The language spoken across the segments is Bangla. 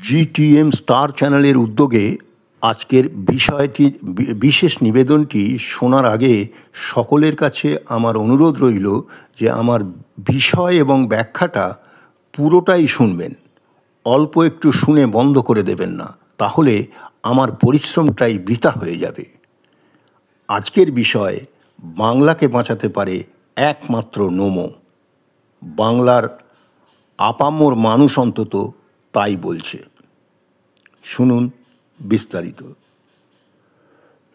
জিটিএম স্টার চ্যানেলের উদ্যোগে আজকের বিশেষ নিবেদনটি শোনার আগে সকলের কাছে আমার অনুরোধ রইল যে আমার বিষয় এবং ব্যাখ্যাটা পুরোটাই শুনবেন, অল্প একটু শুনে বন্ধ করে দেবেন না, তাহলে আমার পরিশ্রমটাই বৃথা হয়ে যাবে। আজকের বিষয় বাংলাকে বাঁচাতে পারে একমাত্র নমো। বাংলার আপামর মানুষ অন্তত তাই বলছে। শুনুন বিস্তারিত।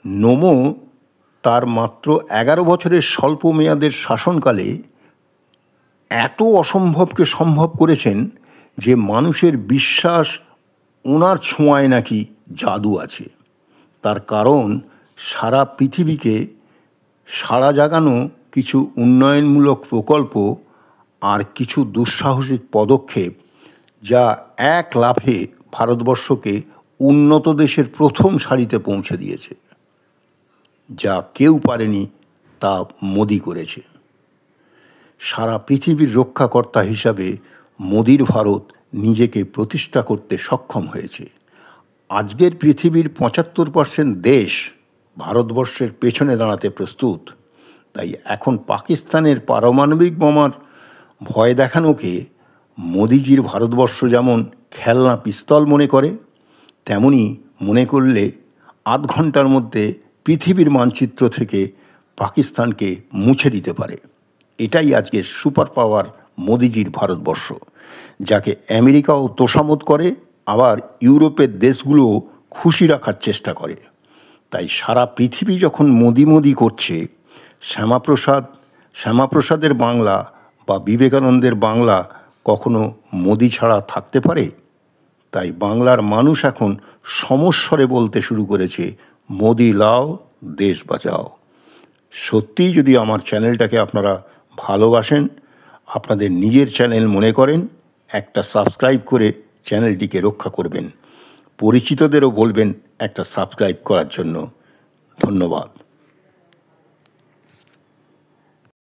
নমো তার মাত্র 11 বছরের স্বল্প মেয়াদের শাসনকালে এত অসম্ভবকে সম্ভব করেছেন যে মানুষের বিশ্বাস ওনার ছোঁয়ায় নাকি জাদু আছে। তার কারণ সারা পৃথিবীকে সাড়া জাগানো কিছু উন্নয়নমূলক প্রকল্প আর কিছু দুঃসাহসিক পদক্ষেপ, যা এক লাফে ভারতবর্ষকে উন্নত দেশের প্রথম সারিতে পৌঁছে দিয়েছে। যা কেউ পারেনি তা মোদি করেছে। সারা পৃথিবীর রক্ষাকর্তা হিসাবে মোদির ভারত নিজেকে প্রতিষ্ঠা করতে সক্ষম হয়েছে। আজকের পৃথিবীর 75% দেশ ভারতবর্ষের পেছনে দাঁড়াতে প্রস্তুত। তাই এখন পাকিস্তানের পারমাণবিক বোমার ভয় দেখানোকে মোদিজির ভারতবর্ষ যেমন খেলনা পিস্তল মনে করে, তেমনি মনে করলে আধ ঘন্টার মধ্যে পৃথিবীর মানচিত্র থেকে পাকিস্তানকে মুছে দিতে পারে। এটাই আজকের সুপার পাওয়ার মোদিজির ভারতবর্ষ, যাকে আমেরিকাও তোষামোদ করে, আবার ইউরোপের দেশগুলোও খুশি রাখার চেষ্টা করে। তাই সারা পৃথিবী যখন মোদি মোদি করছে, শ্যামাপ্রসাদের বাংলা বা বিবেকানন্দের বাংলা কখনো মোদি ছাড়া থাকতে পারে? তাই বাংলার মানুষ এখন সমস্বরে বলতে শুরু করেছে, মোদি লাও, দেশ বাঁচাও। সত্যিই যদি আমার চ্যানেলটাকে আপনারা ভালোবাসেন, আপনাদের নিজের চ্যানেল মনে করেন, একটা সাবস্ক্রাইব করে চ্যানেলটিকে রক্ষা করবেন। পরিচিতদেরও বলবেন একটা সাবস্ক্রাইব করার জন্য। ধন্যবাদ।